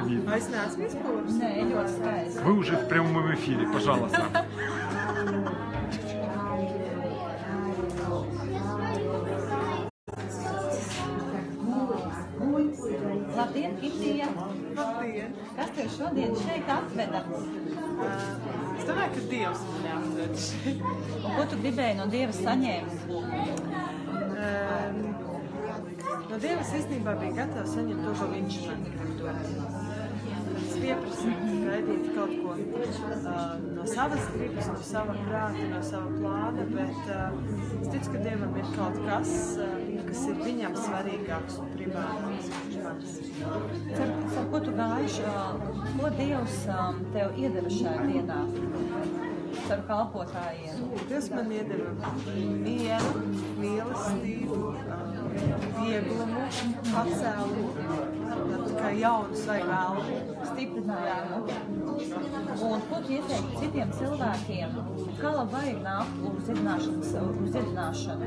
видно. А es neesmu izpūrusi? Nē, ļoti skaisti. Вы уже в прямом эфире, пожалуйста. Labdien, Kitija! Labdien! Kas tev šodien šeit atveda? Es domāju, ka Dievs mani atveda šeit. Un ko tu gribēji no Dieva saņemt? No Dievas īstenībā bija gatavs saņemt to, ko viņš man grib dot. Es pieprasīju gaidīt kaut ko no savas gribas, no sava prāta, no sava plāna, bet es ticu, ka Dievam ir kaut kas, kas ir viņam svarīgāks un primārāks priekš manis. Ar ko tu gājuši, ko Dievs tev iedeva šajā dienā? Ar kalpotājiem? Dievs man iedeva mieru, mīlestību, vieglumu, pacēlumu, kā jaunu vai vēlu. Stiprinājumu. Un ko tu ieteiktu citiem cilvēkiem? Kā labi vajag nākt uz dziedināšanu?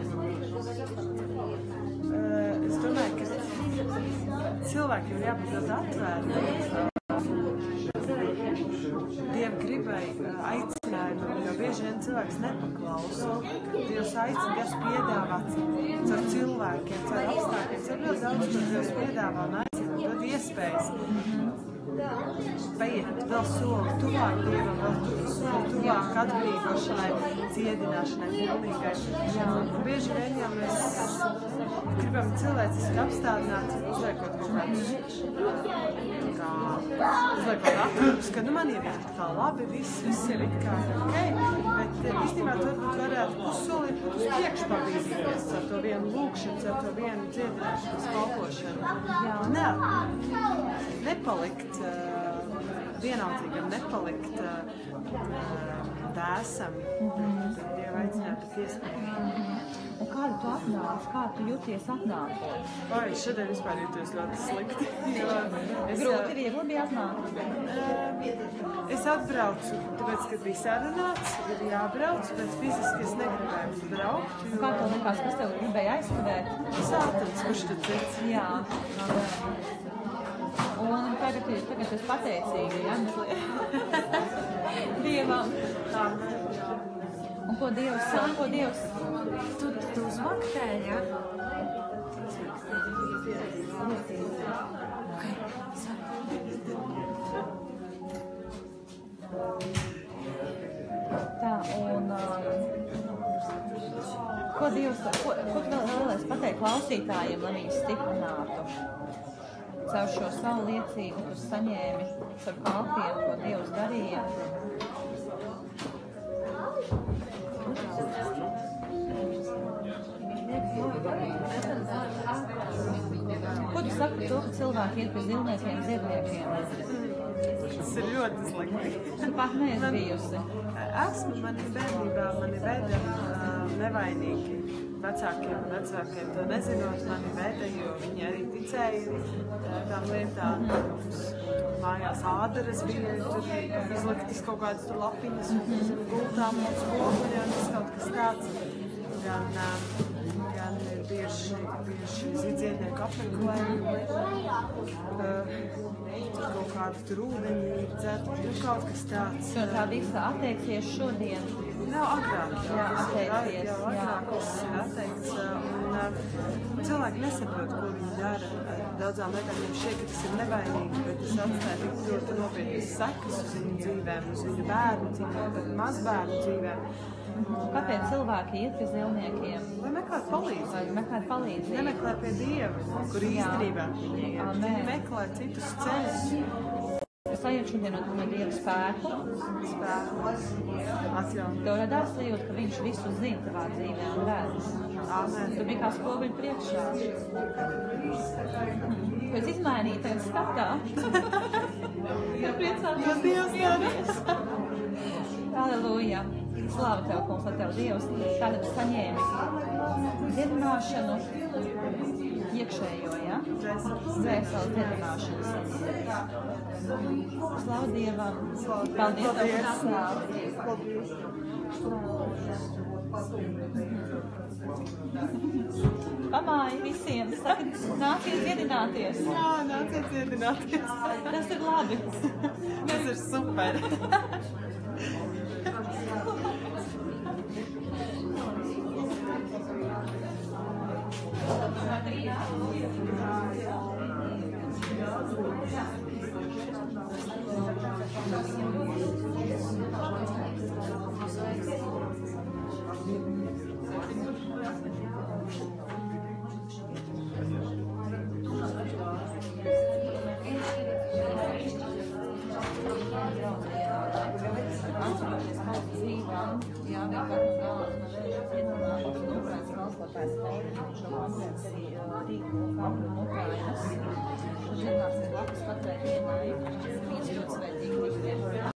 Es domāju, ka cilvēkiem ir jābūt ļoti atvērti Dieva gribai, aicinājumam, jo bieži vien cilvēks nepaklausa. Dievs aicina, Dievs piedāvā caur cilvēkiem, caur apstākļiem, caur ļoti daudz, ko Dievs piedāvā un aicina, dod iespējas. Paiet vēl soli tuvāk Dievam, vēl soli tuvāk atbrīvošanai, dziedināšanai, pilnīgai. Bieži vien, ja mēs gribam cilvēciski apstādināt, uzliekot kaut atrumus, ka man ir tā labi, viss ir it kā ok, bet īstenībā tu varbūt varētu pussoli uz priekšu pabīdīties ar to vienu lūkšanu, ar to vienu dziedināšanas kalpošanu. Nepalikt vienaldzīgam, nepalikt dēsam, Dieva aicināt pat iespēju. Un kādu tu atnāc? Kā tu jūties atnākot? Vai, šodien vispār jūtos ļoti slikti. Grūti, viegli bija atnākt? Es atbraucu, tāpēc, kad bija sarunāts, ir jābrauc, bet fiziski es negribēju braukt. Un kā tev likās, kas tev gribēja aizskavēt? Sātans, kurš tad cits? Jā. Un tagad es pateicīga, ja? Dievam. Un ko Dievs? Tu uzvaktēji, ja? Tā, un ko tu vēl vēlēsi pateikt klausītājiem, lai viņi stiprinātu? Caur šo savu liecību tu saņēmi caur kalpiem, ko Dievs darīja. Ko tu saki par to, ka cilvēki iet pie zilniekiem, dziedniekiem? Tas ir ļoti slikti. Tu pat neesi bijusi. Esmu, mani bērnībā, mani veda nevainīgi. Vecākiem to nezinot, mani veda, jo viņi arī ticēja tām lietām. Mājās ādaras bija, tur izliktas kaut kādas tur lapiņas, un gultām un spoguļiem, tas kaut kas tāds. Gan ir bieži dziednieku apmeklējumi, kaut kādu tur ūdeņi dzert, kaut kas tāds. Jo tā visa atteiksies šodien? Nav agrāk. Jā, atteiksies. Jau agrāk viss ir atteikts. Un cilvēki nesaprot, ko viņi dara. Daudzām lietām viņiem šķiet, ka tas ir nevainīgi, bet tas atstāja tik ļoti nopietnas sekas uz viņu dzīvēm, uz viņu bērnu dzīvēm, pat mazbērnu dzīvēm. Kāpēc cilvēki iet pie zilniekiem? Vai meklēt palīdzību? Nemeklē pie Dieva, kur īstenībā viņi ir. Viņi meklē citus ceļus. Es sajūtu šodien no Dieva spēku. Atjaunot. Tev radās sajūta, ka viņš visu zina tavā dzīvē un redz. Amen. Tu biji kā spoguļu priekšā. Pēc izmainīt, tagad skatā. Ja priecāties. Jo Dievs darīs. Halleluja. Slāva Tev, kungs, lai Tev Dievs tagad saņēmi dziedināšanu iekšējo, ja? Dvēseles dziedināšanas. Slavu Dievam. Paldies tev par atnāci. Pamāji visiem. Saka, nāciet dziedināties. Jā, nāciet dziedināties. Tas ir labi. Tas ir super. Jā, vienkārši galvas no vēlēšanas iedomājot, un Ukrainas valsts kopēs spēlēt šo konferenci arī Rīgu kādu no Ukrainas. Un vienkārši ir blakus katrai dienai, viņas ļoti svētīgi.